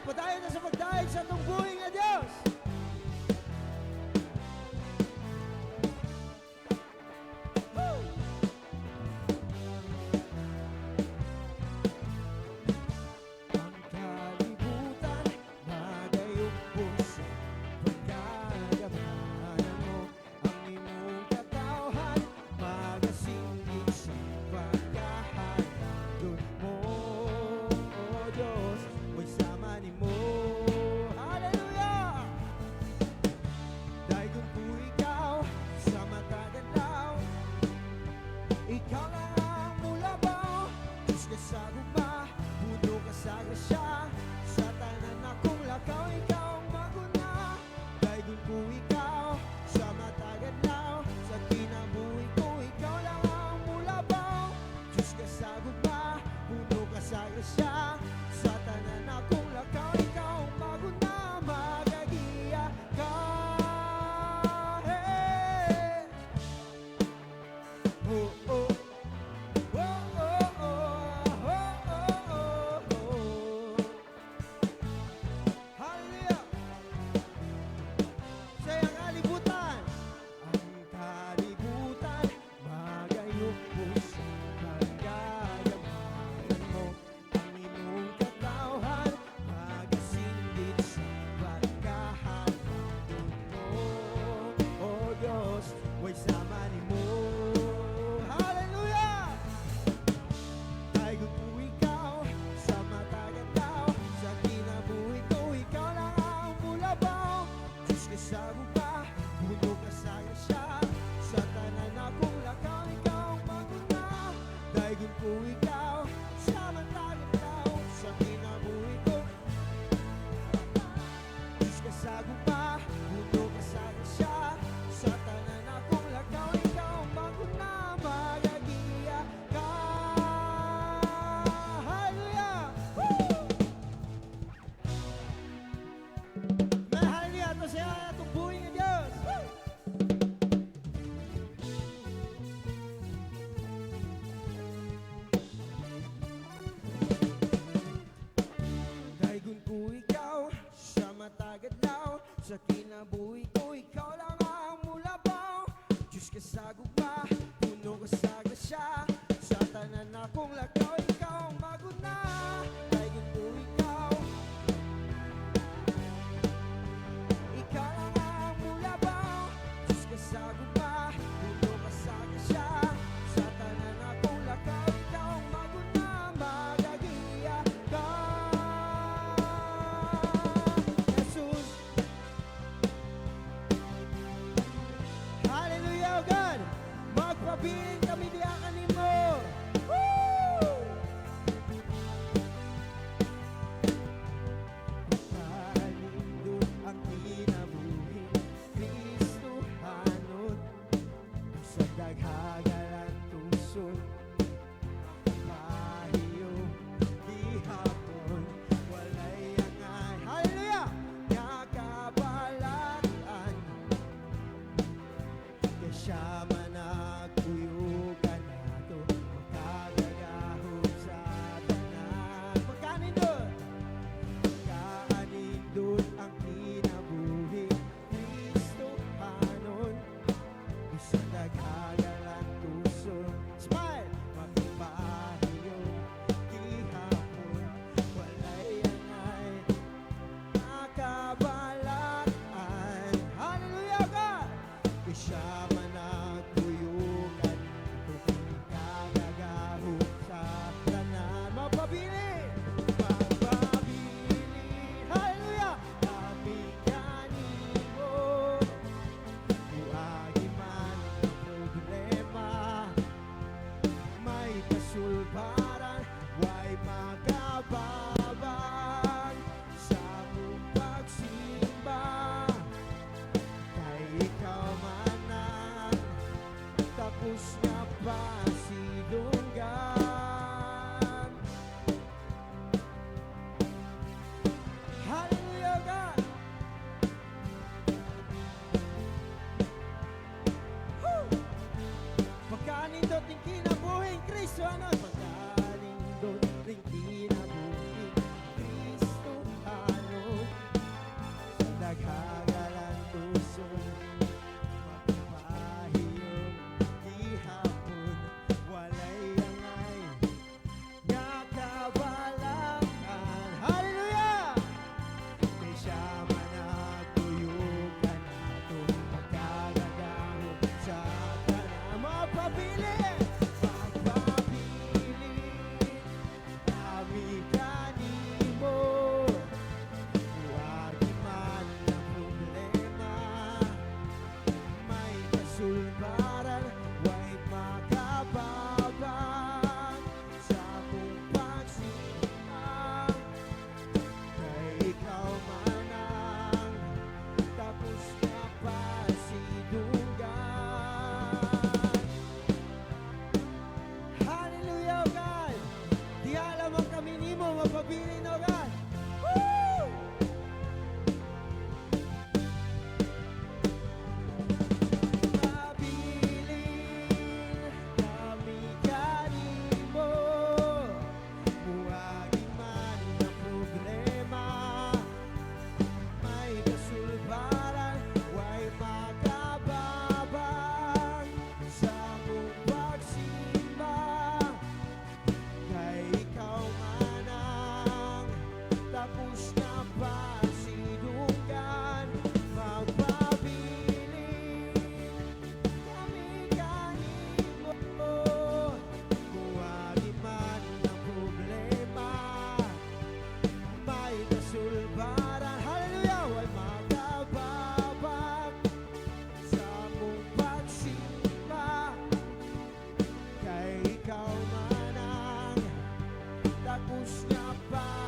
padayon na sa pagdahil sa tungbuhin na Diyos. Woo! Ang kalibutan, magayong puso, pagkagamanan mo. Ang imong katawhan, magasinggit sa pagkahalagod mo. O Diyos, mo'y sama ni mo. Hallelujah! Dahil kung po ikaw sa matagalaw, ikaw lang ang mulabaw. Diyos ka sa guma, puno ka sa grasya. Sa tanan akong lakaw, ikaw ang maguna. Dahil kung po ikaw sa matagalaw, sa kinabuhi ko, ikaw lang ang mulabaw. Diyos ka sa guma, puno ka sa grasya. Sa tanan akong lakaw, ikaw ang maguna. Magagiya ka. Hey! Oh, oh. Oh, oh, oh, oh, oh, oh. Hallelujah! Say ang kalibutan. Ang kalibutan, magayong puso, pagkagamanan mo. Ang imong ba